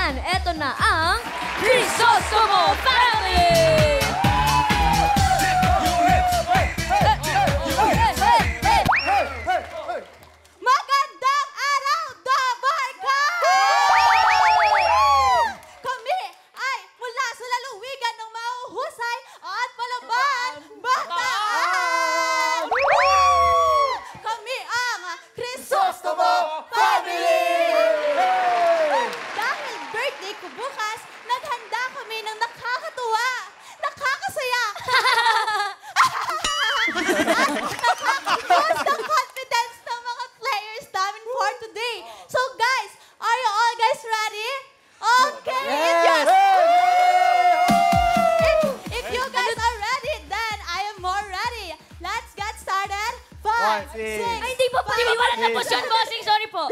yan. Eto na ang Crisostomo Family! Magandang araw, Dabay ka! Kami ay mula sa lalawigan ng mahuhusay at palaban, Bataan! Kami ang Crisostomo Family! Dahil birthday ko bukas, naghanda kami ng nakakatuwa, nakakasaya, nakaka-boost ng confidence ng mga players namin for today. So guys, are you all guys ready? Okay, if you guys are ready, then I am more ready. Let's get started. 5, 6, Ay, di pa wala na po siya, bossing. Sorry po.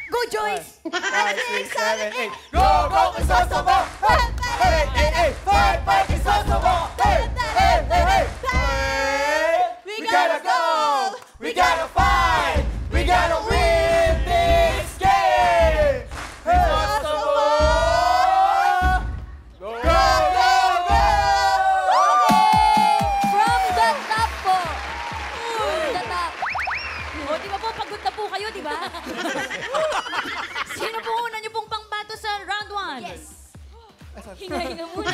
Go, Joyce! 5, 6, 7, 8. Go, go, Crisostomo! Hey, hey, hey, hey, fight, fight, Crisostomo! Hey, hey, hey, hey, hey! We gotta go! We gotta fight! We gotta win this game! Crisostomo! Go, go, go, go! From the top po. From the top. O, di ba po, pagod na po kayo, di ba? Sino po una niyo pong pangbato sa round 1? Yes. Hinga-hinga muna.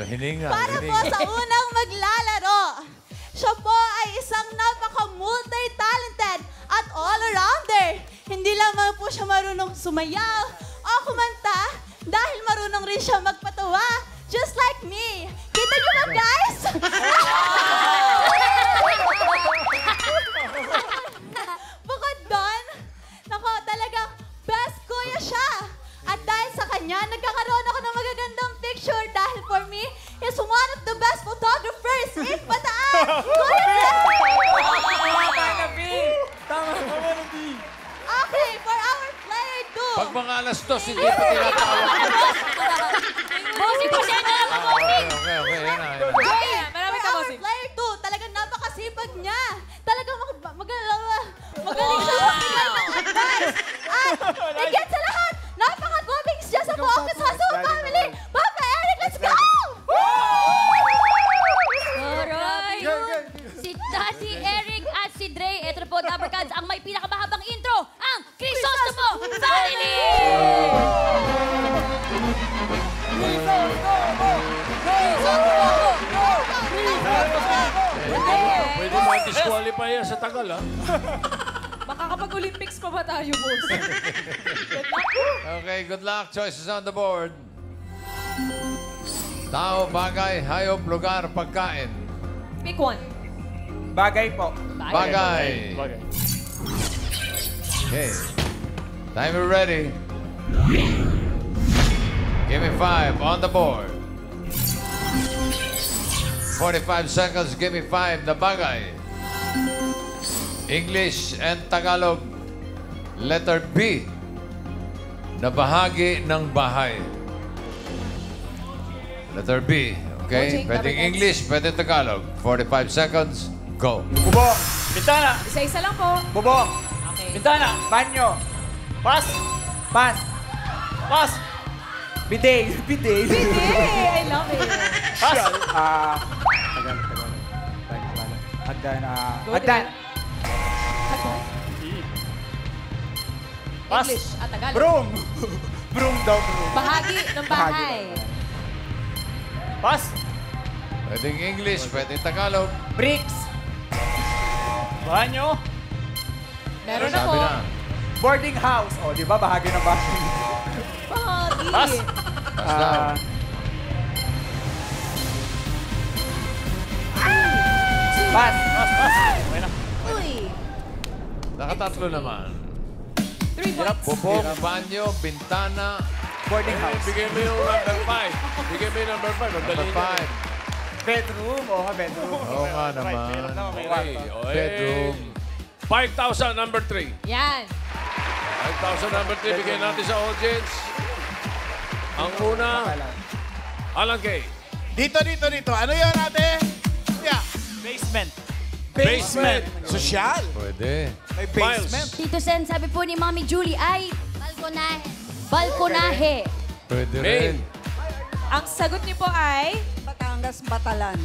Hininga. Para po sa unang maglalaro, siya po ay isang napaka-multi-talented at all-arounder. Hindi lamang po siya marunong sumayaw o kumanta dahil marunong rin siya magpatawa. Just like me. Kita niyo ba, guys? Bukod doon, nako, talagang best kuya siya. At dahil sa kanya, nagkakaroon ako ng magagandang picture dahil for me, is one of the best photographers in Bataan. Kuya Jeff! Okay, for our player 2. Pag mga alas 2, hindi pa tinatawag. Bossing, pasensya na po, bossing. Okay, yan na. Okay, for our player 2, talagang napakasipag niya. Talagang magaling siya magbigay ng advice. At higit sa lahat, napaka-gobings siya sa Focus Hustle Family. Papa Eric, let's go! Alright. Si Daddy Eric at si Dre, ito na po, Dabbercats, ang may pinakamahabang intro, ang Crisostomo Family! Pwede ma-disqualify yan sa tagal, ha? Makakapag-Olympics pa ba tayo, boss? Okay, good luck. Choices on the board. Tao, bagay, hayop, lugar, pagkain. Pick one. Bagay po. Bagay. Okay. Time we're ready. Give me 5 on the board. 45 seconds, give me 5 na bagay. English and Tagalog. Letter B. Na bahagi ng bahay. Letter B. Okay? Pwedeng English, pwedeng Tagalog. 45 seconds, go. Bubong. Bintana. Isa-isa lang po. Bubong. Okay. Bintana. Banyo. Pas. Pas. Pas. Bidet. Bidet. Yay! I love it. Pas. Tagalog. Hagdan. Hagdan. Pas. English at Tagalog. Broom. Broom daw, broom. Bahagi ng bahay. Pas. Pwedeng English, pwedeng Tagalog. Bricks. Banyo. Meron Sabi ako. na. Boarding house. O, di ba? Bahagi ng bahay. Bahagi. Pas. Pass down. Pas. Pas. Okay na. Uy. Nakatatlo naman. 3 points. Bubong, banyo, bintana. Boarding house. Bigay mo yung number 5. Bigay mo yung number 5. Number 5. Bedroom. Oo nga, bedroom. Oo nga naman. Meron na, may Okay. kwarto. Bedroom. 5,000, number 3. Yan. 5,000, number 3. Bigyan natin sa audience. Ang una, Alan Kay. Dito. Ano yun, ate? Yeah. Basement. Basement. Sosyal. Pwede. May basement. Tito Sen, sabi po ni Mami Julie ay balkonahe. Balkonahe. Pwede Main. rin. Ang sagot niyo po ay Batangas, Batalan.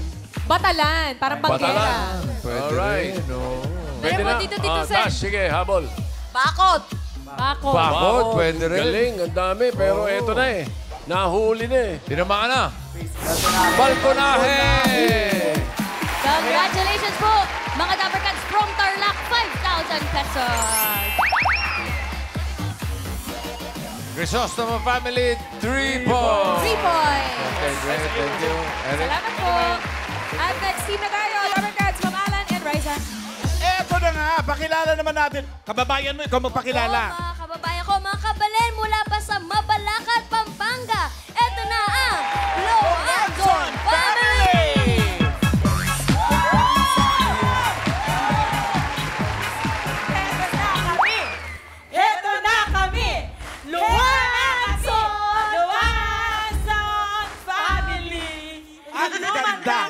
Batalan. Parang banggera. Batalan. Pwede Alright. rin. No. Pwede Meron na. dito, Tito Sen. Tash, sige, habol. Bakot. Bako. Bakot, pwede rin. Galing, ang dami. Pero eto na eh. Nahuli na eh. Tinamaan na. Balkonahe! Congratulations po, mga Dapper Cats from Tarlac, 5,000 pesos. Crisostomo family, 3 points. 3 points. Okay, great. Thank you. Eric. Salamat po. At next team na tayo, Dapper Cats, Ma'am Alan and Raisa. Eto na nga, pakilala naman natin. Kababayan mo, ikaw magpakilala. Oo, mga kababayan ko, mga kabalen mula pa sa Mabalacat, Pampanga. Ito na ang Blow Anton Family! Ito na kami! Luwanson! Luwanson Family! Ang ganda.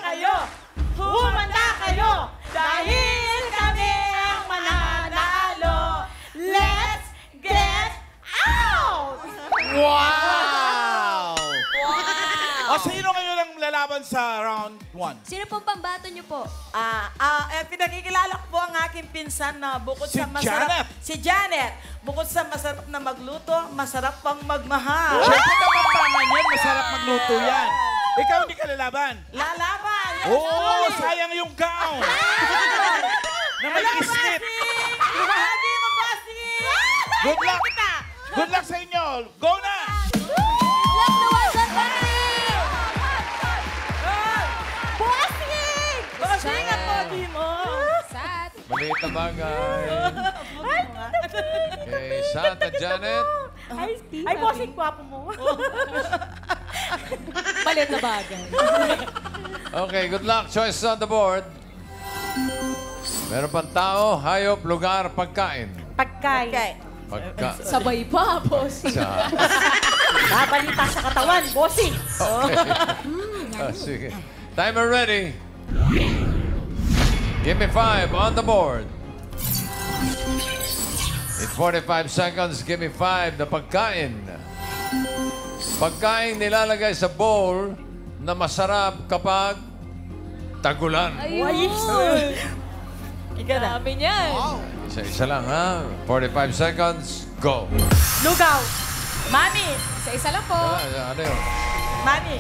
Humanda kayo! Dahil kami ang mananalo! Let's get out! Wow! O, sino ngayon ang lalaban sa round 1? Sino pong pambato niyo po? Pinakikilala ko po ang aking pinsan na bukod Si sa masarap... Janet. Si Janet. Bukod sa masarap na magluto, masarap pang magmahal. Siyempre kapampangan yan, masarap magluto yan. Ikaw hindi ka lalaban. Lalaban! Oo, sayang yung gown. Na may kislit. Lumahagi mo, Bossy! Good luck. Good luck sa inyo. Go na! Black Luwanson Family! Bossy! Bossy at body mo! Sat. Maliit na bagay. Okay, Sat at Janet. Ay, Bossy, gwapo mo. Maliit na bagay. Okay, good luck. Choices on the board. Meron pang tao, hayop, lugar, pagkain. Pagkain. Sabay pa, bossy. Sa... Babalita sa katawan, Bossy! Okay. Sige. Timer ready. Give me 5 on the board. In 45 seconds, give me 5 na pagkain. Pagkain nilalagay sa bowl na masarap kapag tagulan. Ikaw na. Dami niyan. Isa-isa lang, ha? 45 seconds, go. Lugaw. Mami. Isa-isa lang po. Wala, ano yun? Mami.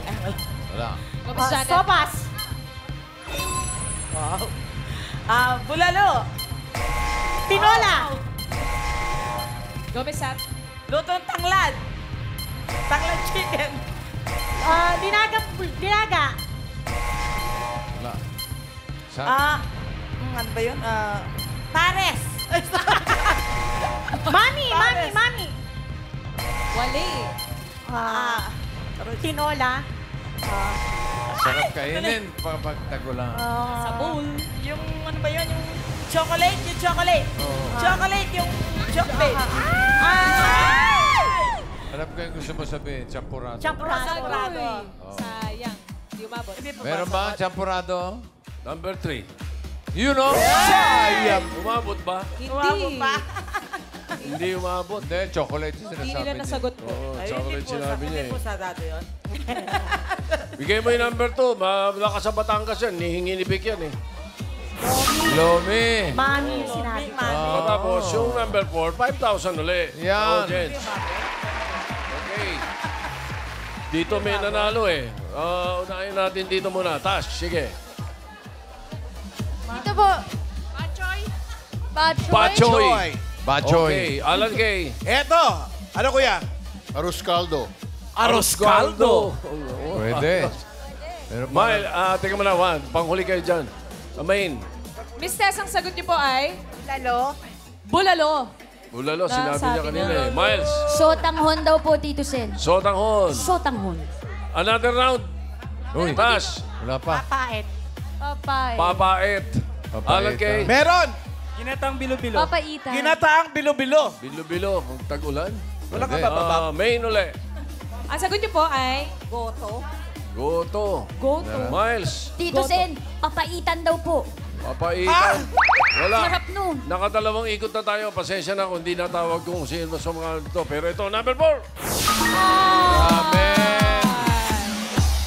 Wala. Tapos Janet. Sopas. Wow. Bulalo. Tinola. Gomez Sat. Lutong tanglad. Tanglad chicken. Dinaga. Wala. Sa... Ano ba yun? Pares. Mami. Wali. Tinola. Sarap kainin kapag tagulan. Sa bowl. Yung ano ba yun? Yung chocolate. Oo. Chocolate yung chocolate. Alam ko yung gusto mo sabihin, champurado. Champurado. Sayang. Di umabot. Meron ba champurado? Number 3. You know? Umabot ba? Hindi. Hindi umabot. Hindi, chocolate yung Hindi sinasabi nila niya. nasagot po. Oo, chocolate sinabi niya eh. sa dati yun. Bigay mo yung number 2. Malakas sa Batangas yan. Hihingi ni Vic yan eh. Lomi. Mami, sinabi. Tapos yung number 4, 5,000 ulit. Yan. Audience. Okay. Dito may nanalo eh. Unahin natin dito muna. Tash, sige. Dito po. Pachoy. Bachoy. Okay, Alan Kay. Eto. Ano kuya? Arroz caldo. Arroz caldo. Pwede. Meron pa. Mile, teka muna, Juan. Panghuli kayo dyan. Main. Miss Tess, ang sagot niyo po ay Lalo. bulalo. Bulalo, sinabi niya Sabi kanina niya. eh. Miles. Sotanghon daw po, Tito Sen. Sotanghon. Sotanghon. Another round. Uy, Tash. wala pa. Paet. Papay. Papait. Alan Kay. Meron. Ginatang bilo-bilo. Papaitan. Ginataang bilo-bilo. Bilo-bilo. Kung tag-ulan. Wala ka Pwede. bababa. Main uli. Ang sagot niyo po ay Goto. Goto. goto. Miles. Tito Sen, papaitan daw po. Papaikot. Wala. Sarap nun. Nakadalawang ikot na tayo. Pasensya na kung di natawag kung sino sa mga ito. Pero ito, number 4. Grabe.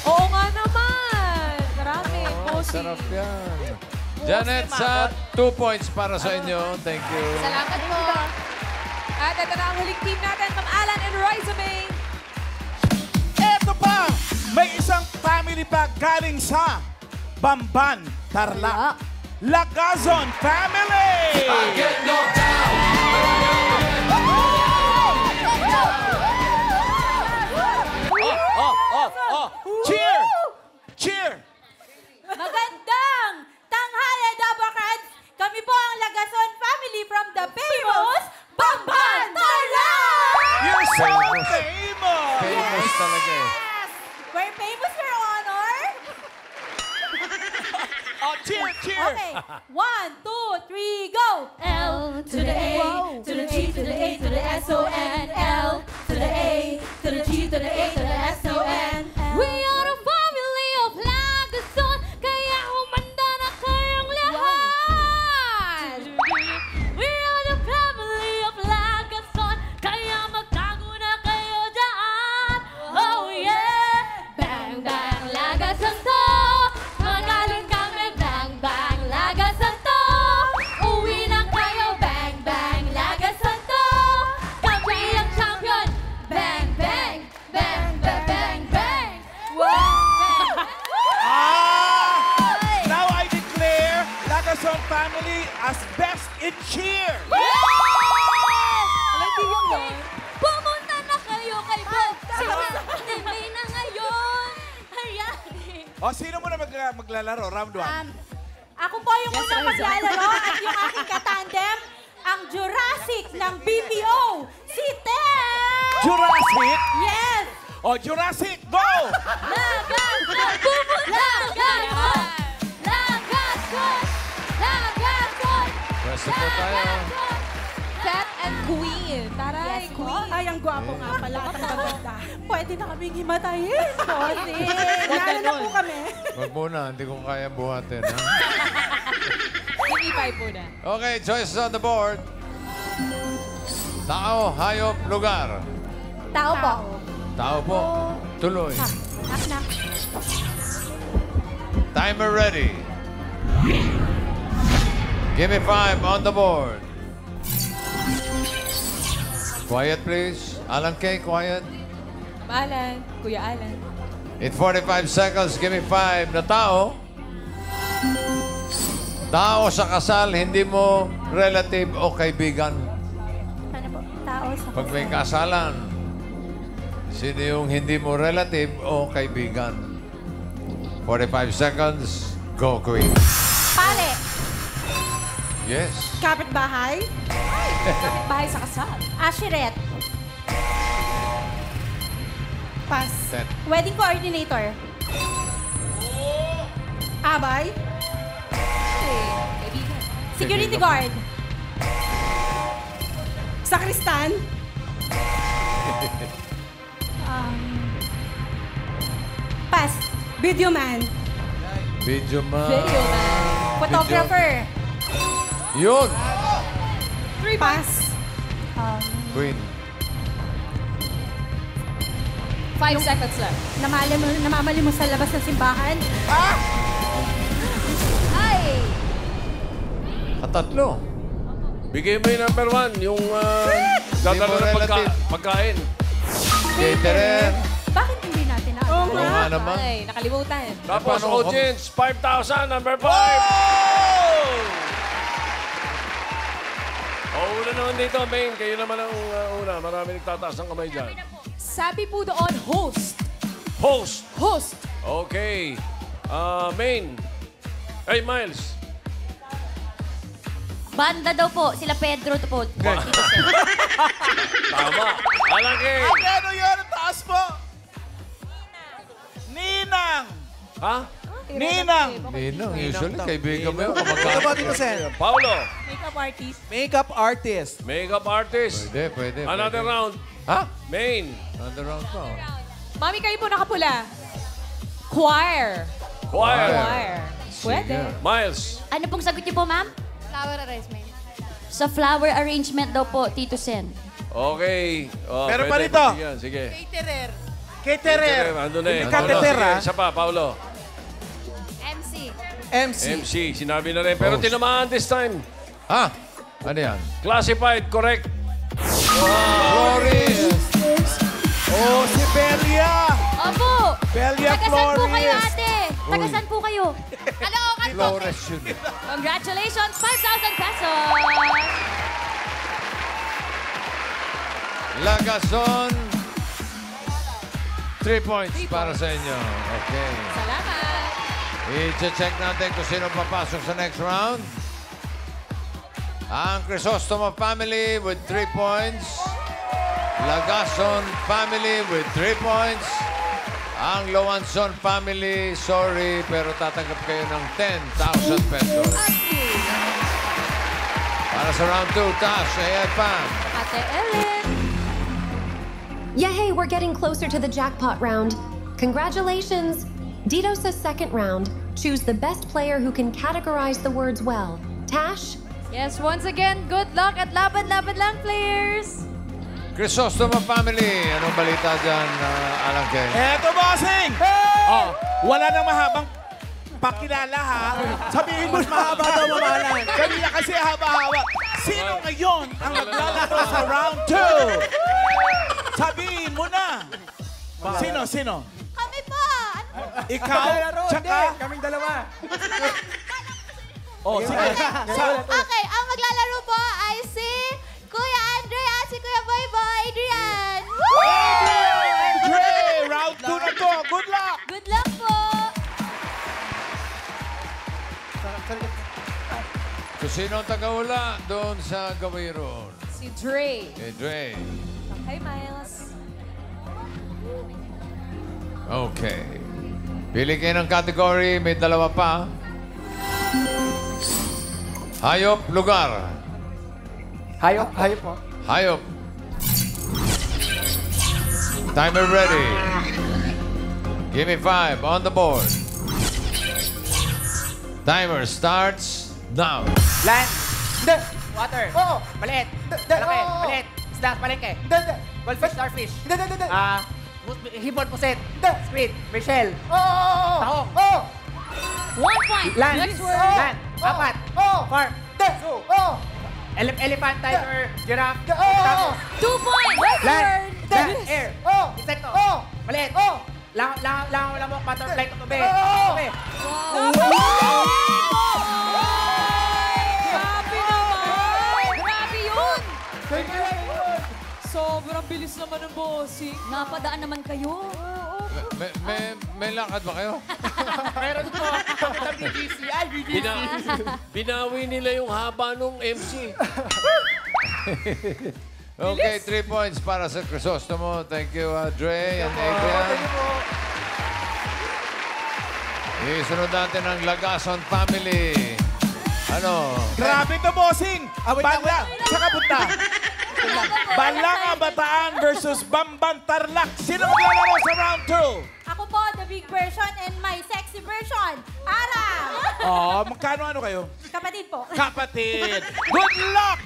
Oo nga naman. Marami. Oh, sarap yan. Janet, sa 2 points para sa inyo. Thank you. Salamat po. At ito na ang huling team natin, Ma'am Alan and Riza May. Eto pa! May isang family pack galing sa Bamban, Tarlac. Lagazon Family! Cheer! Cheer! Magandang tanghali, Dabarkads! Kami po ang Lagason family from the famous Bamban, Tarlac! You're so Famous. famous! Famous talaga eh. We're famous, Your Honor! Oh, cheer, cheer! Okay, 1, 2, 3, go! L to the A, to the G, to the A, to the S-O-N. L to the A, to the G, to the A, to the S-O-N. We are a family of Lagason, kaya humanda na kayong lahat. We are the family of Lagason, kaya magtago na kayo dyan. Oh yeah! Bang, bang, Lagason to. Magaling kami, bang, bang, Lagason to. Uwi na kayo, bang, bang, Lagason to. Kami ang champion, bang, bang, bang, bang, bang, bang. Now I declare Lagazon Family as best in cheer! Pumunta na kayo kay Bob. May na ngayon. Ayan. O, sino mo na maglalaro? Round 1. Ako po yung unang maglalaro at yung aking katandem, ang Jurassic ng BPO, si Ted! Jurassic! Yes! O, Jurassic, go! Lagason. Pumunta. Lagason. Lagason. Lagason. Pwesto po tayo. Cat and Queen. Taray, Queen. Ay, ang gwapo nga pala at ang maganda. Pwede na kaming himatayin. Bossing. Lalo na po kami. Huwag muna, hindi ko kaya buhatin. Ha? Ibigay po na. Okay, choices on the board. Tao, hayop, lugar. Tao po. Tao po. Tuloy. Knock, knock. Timer ready. Give me 5 on the board. Quiet, please. Alan K, quiet. Alan, Kuya Alan. In 45 seconds, give me 5 na tao. Tao sa kasal, hindi mo relative o kaibigan. Ano po? Tao sa Pag may kasalan, sino yung hindi mo relative o kaibigan? 45 seconds, go, Queen. Pare. Yes. Kapitbahay. Bahay sa kasal. Ashiret. Pass. 10. Wedding coordinator. Abay. Kaibigan. Security Kaibigan. guard. Sakristan. Pass. Video man. Video man. Video man. Photographer. Yun. Pass. Queen. 5 seconds left. Namamali mo sa labas ng simbahan. Ay! Katatlo. Bigay mo yung number 1, yung dadala ng relative. pagkain. Caterer. Bakit hindi natin na? Oo nga naman. Ay, nakalimutan. Tapos paano- audience, 5,000, number 5. Una naman dito, Main. Kayo naman ang una. Marami nagtataas ng kamay dyan. Sabi po doon, host. Host. Host. Okay. Main. Hey, Miles. Banda daw po. Sila Pedro to po. Dito siya. Tama. Alaki. Ano yun? Taas po! Ninang! Ha? Ninang! Ninang, usually kaibigan mo yun. Ito ba Kamag-anak. dito, Sen? Paulo. Makeup artist. Makeup artist. Makeup artist. Pwede. Another pwede. round. Ha? Main. Another round pa. Mami, kayo po nakapula. Choir. Choir. Choir. Pwede. Singer. Miles. Ano pong sagot niyo po, ma'am? Flower arrangement. Sa flower arrangement daw po, Tito Sen. Okay. Oh, Meron pa pwede, rito. bigyan. Sige. Caterer. Caterer. Ando na eh. Hindi caterer, Sige, ha? isa pa, Paolo. MC. MC. MC, sinabi na rin. Pero tinamaan this time. Ha? Ano yan? Classified, correct. Floris! Oh, si Belia. Opo! Belia Tagasan po kayo, Flores. ate! Tagasan po kayo. Kalookan po. Flores yun. Congratulations, 5,000 pesos! Lagason. 3 points para sa inyo. Okay. Salamat. I-check natin kung sino papasok sa next round. Ang Crisostomo family with 3 points. Lagason family with 3 points. Ang Loanson family, sorry, pero tatanggap kayo ng 10,000 pesos. Para sa round 2, Tash, ayan pa. Ate Ellen. Yay, we're getting closer to the jackpot round. Congratulations! Dito says second round. Choose the best player who can categorize the words well. Tash? Yes, once again, good luck at laban-laban lang, players. Crisostomo family, anong balita dyan, Alan Kay? Eto, bossing! Oh, wala nang mahabang pakilala, ha? Sabihin mo mahaba daw mamahalan. Kanina kasi haba-haba. Sino ngayon ang maglalaro sa round 2? Sabihin mo na. Sino? Kami po! Ikaw? Tsaka? Kaming dalawa. Oh, sige. Okay, ang maglalaro po ay si Kuya Andre at si Kuya Boyboy Adrian. Dre, round 2 na to. Good luck! Good luck po! Kung sino ang tagahula doon sa Gawiron? Si Dre. Kay Dre. Hi, Miles. Okay. Pili kayo ng category, may dalawa pa. Hayop, lugar. Hayop po. Hayop. Timer ready. Give me 5 on the board. Timer starts now. Land. Hindi. Water. Oo. Maliit. Malaki. Maliit. Isda. Palengke. Hindi. Goldfish. Starfish. Hindi. Hipon. Puset. Squid. Michelle. Oo. Taho. Oo. 1 point. Land. Next word. Land. Apat. Farm. Zoo. Elephant. Tiger. Giraffe. Tapos. 2 points. Land. Air. Insekto. Maliit. Lamok. Butterfly. Tutubi. Tutubi. Grabe naman! Grabe yun! Sobrang bilis naman ng bossing. Napadaan naman kayo. May lakad ba kayo? Meron po. Sa BGC. Ay, BGC. Binawi nila yung haba nung MC. Okay, 3 points para sa Crisostomo. Thank you, Dre and Adrian. Isunod natin ang Lagason family. Ano? Grabe to, bossing! Bala, saka punta. Balanga Bataan versus Bamban Tarlac. Sino maglalaro sa round 2? Ako po, the big version and my sexy version. Ara! Oh, magkano kayo? Kapatid po. Kapatid! Good luck!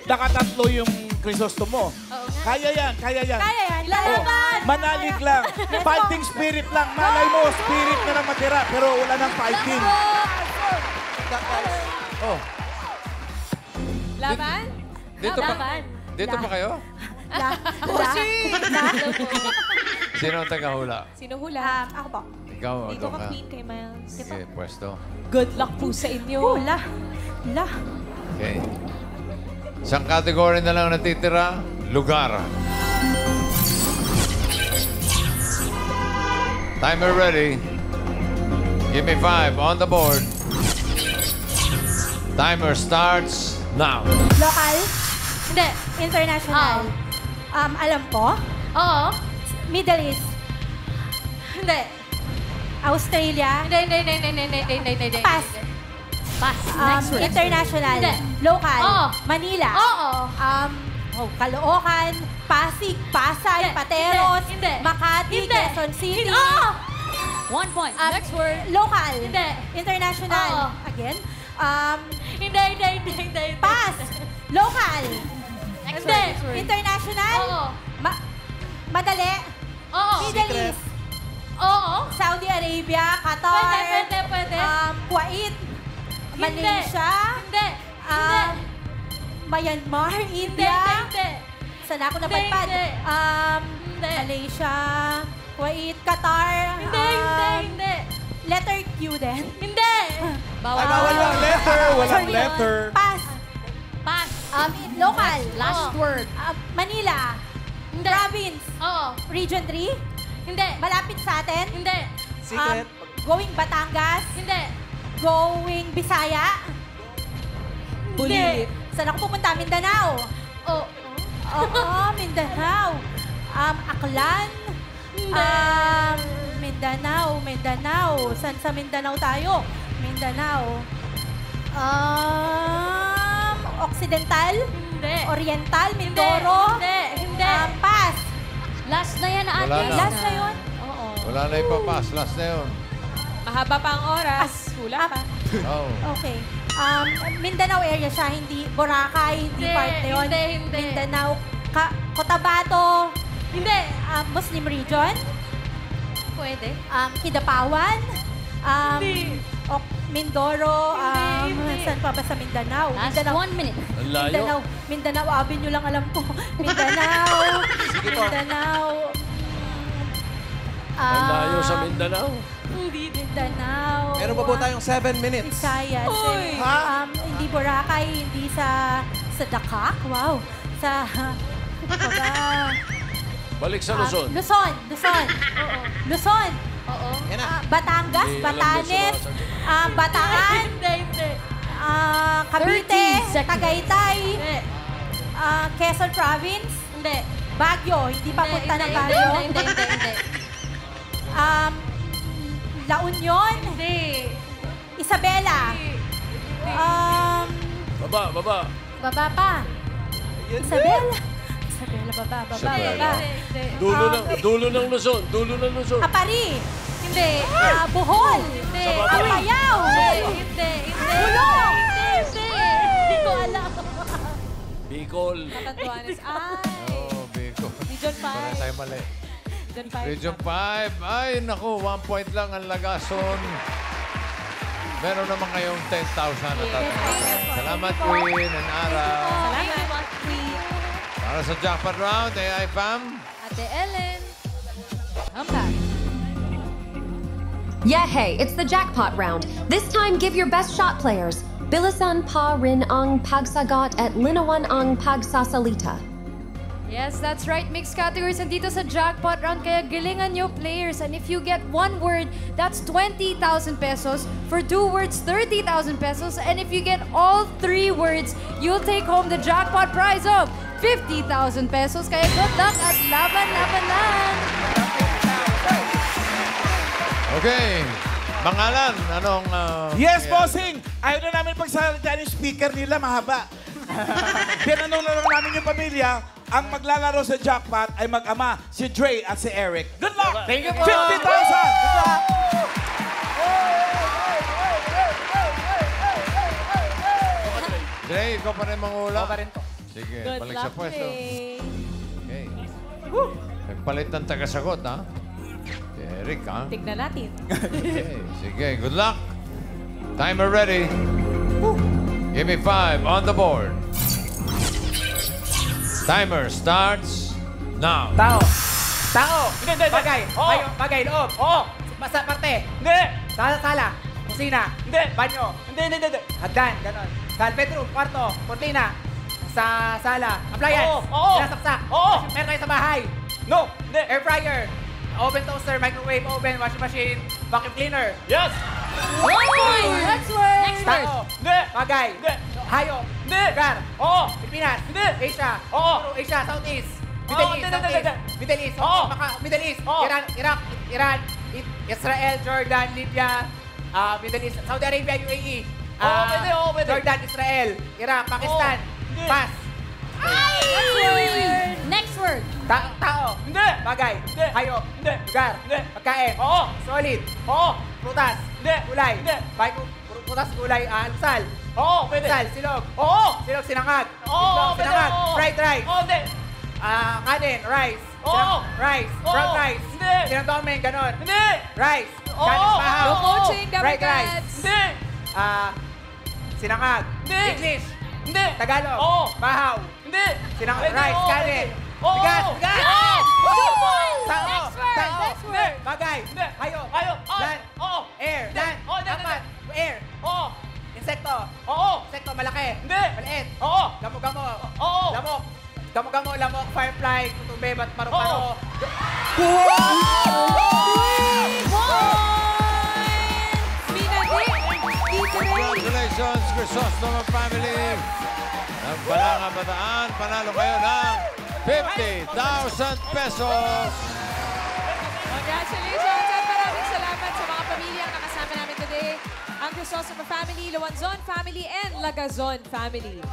Nakatatlo yung Crisostomo. Kaya yan. Kaya yan. Lalaban! Manalig lang. Fighting spirit lang. Malay mo, spirit na lang matira. Pero wala nang fighting. Oh, Laban? dito pa. Dito pa kayo? Sino ang tagahula? Sino hula? Ako po. Ikaw, Dito ka. ka, Queen, kay Miles. Sige, pwesto. Good luck po sa inyo. Hula. Okay. Isang category na lang natitira, lugar. Timer ready. Give me 5 on the board. Timer starts now. Local? Hindi. International? Alam ko? Oo. Middle East? Hindi. Australia? Hindi. Pass. Pass. Next word. International? Hindi. Local? Oo. Manila? Oo. Caloocan? Pasig? Pasay? Hindi. Pateros? Hindi. Makati? Hindi. Quezon City? Oo. 1 point. Next word. Local? Hindi. International? Oo. Again? Hindi. Pass. Local. Hindi. International. Oo. Madali. Oo. Middle East. Oo. Saudi Arabia, Qatar. Pwede. Kuwait. Hindi. Malaysia. Hindi. Myanmar, India. Hindi. Saan ako napadpad? Hindi. Malaysia, Kuwait, Qatar. Hindi. Letter Q din. Hindi. Ay, bawal lang letter. Walang Sorry. letter. Pass. Pass. Local. Last word. Manila. Hindi. Province. Oo. Region 3. Hindi. Malapit sa atin. Hindi. Secret. Going Batangas. Hindi. Going Bisaya. Hindi. Saan ako pupunta? Mindanao. Oo. Oo, Mindanao. Aklan. Hindi. Mindanao. Saan sa Mindanao tayo? Mindanao. Occidental. Hindi. Oriental. Mindoro. Hindi. Pass. Last na yan, ate. Wala na. Last na yun. Oo. Wala na ipapas. Last na yun. Mahaba pa ang oras. Hula pa. Oh. Okay. Mindanao area siya, hindi Boracay, hindi part na yun. Hindi. Mindanao, Cotabato, Hindi. Muslim region, Pwede. Kidapawan, Hindi. Mindoro, Hindi. saan pa ba sa Mindanao? Last Mindanao. 1 minute. Ang layo. Mindanao Avenue lang alam ko. Mindanao. Mindanao. Ang layo sa Mindanao. Hindi. Mindanao. Meron pa po tayong 7 minutes. Visayas. Uy! Hindi Boracay, hindi sa Dakak. Wow. Sa Balik sa Luzon. Luzon. Oo. Luzon. Oo. Yan na. Batangas, Hindi, alam Batanes, mo sumasagot. Bataan, Hindi. Cavite, 30 seconds. Tagaytay, Hindi. Quezon Province, Hindi. Baguio, hindi papunta ng Baguio. Hindi. La Union, Hindi. Isabela, Baba. Baba pa. Isabela, baba. Isabela. Hindi. Dulo ng Luzon. Apari, Hindi. Bohol, Hindi. Sa Babuy. Apayao, Hindi. Bulong, Hindi ko alam. Bicol. Catanduanes. Oh, Biko. Region 5. Para tayo mali. Region 5. Region 5. Ay, naku, 1 point lang ang Lagason. Meron naman kayong 10,000 na tatanggapin. Salamat, Queen and Ara. Salamat. Para sa jackpot round, AI Fam. Ate Ellen. I'm back. Yeah, hey, it's the jackpot round. This time, give your best shot players. Bilisan pa rin ang pagsagot at linawan ang pagsasalita. Yes, that's right. Mixed categories andito sa jackpot round. Kaya galingan nyo players. And if you get 1 word, that's 20,000 pesos. For 2 words, 30,000 pesos. And if you get all 3 words, you'll take home the jackpot prize of 50,000 pesos. Kaya good luck at laban lang. Okay. Pangalan, anong... Yes, yeah. bossing! Ayaw na namin pagsalitaan yung speaker nila, mahaba. Tinanong na lang namin yung pamilya, ang maglalaro sa jackpot ay mag-ama, si Dre at si Eric. Good luck! Thank you po. 50,000! Good luck! Dre, ikaw pa rin mangula. Ako pa rin po. Sige, Good balik sa luck, pwesto. Ray. Okay. Nagpalit ng tagasagot, ha? Si Eric, ha? Tignan natin. Okay, sige, good luck. Timer ready. Give me 5 on the board. Timer starts now. Tao. Hindi. Bagay. Oo. Bagay, loob. Oo. Basta parte. Hindi. Sala. Kusina. Hindi. Banyo. Hindi. Hagdan. Ganon. Sa bedroom. Kwarto. Cortina. Sa sala. Appliance. Oo. Sinasaksak. Oo. Meron tayo sa bahay. No. Hindi. Air fryer. Oven toaster. Microwave oven. Washing machine. Vacuum cleaner. Yes. Next word. Tao. Hindi. Bagay. Hindi. Hayop. Hindi. Lugar. Oo. Pilipinas. Hindi. Asia. Oo. Asia. Southeast. Middle East. Oo. Middle East. Iran. Iraq. Iran. Israel. Jordan. Libya. Middle East. Saudi Arabia. UAE. Pwede. Jordan. Israel. Iraq. Pakistan. Pass. Next word. Tao. Hindi. Bagay. Hindi. Hayop. Hindi. Lugar. Hindi. Pagkain. Oo. Solid. Oo. Prutas. Hindi. Gulay. Hindi. Putas gulay, alsal. Oo, pwede. Alsal, silog. Oo. Silog, sinangag. Oo, Itlog, pwede. sinangag. Oo. Fried rice. Oo, hindi. Kanin, rice. Oo. Rice. Oo. Fried rice. Hindi. Sinandoming, ganon. Hindi. Rice. Oo. Kanin, pahaw. No coaching, Fried Dapat rice. Cats. Hindi. Sinangag. Hindi. English. Hindi. Tagalog. Oo. Bahaw. Hindi. Sinangag. Pwede, Rice. oo, Kanin. pwede. Oo. Bigas. Bigas. Oo. 2 points! Tao. Next word, Tao. next word. Bagay. Hindi. Hayop. Hayop. Oo. Land. Oo. Air. Hindi. Land. Oo, hindi, Apat. Air. Oo. Insekto. Oo. Insekto, malaki. Hindi. Maliit. Oo. Gamo-gamo. Oo. Lamok. Gamo-gamo, lamok, firefly, kutube, bat paro-paro. Congratulations, Crisostomo family! Nagbalanga Bataan, panalo kayo ng 50,000 pesos! Congratulations at maraming salamat sa mga pamilyang nakasama namin today. Ang Crisostomo family, Luanzon family, and Lagazon family.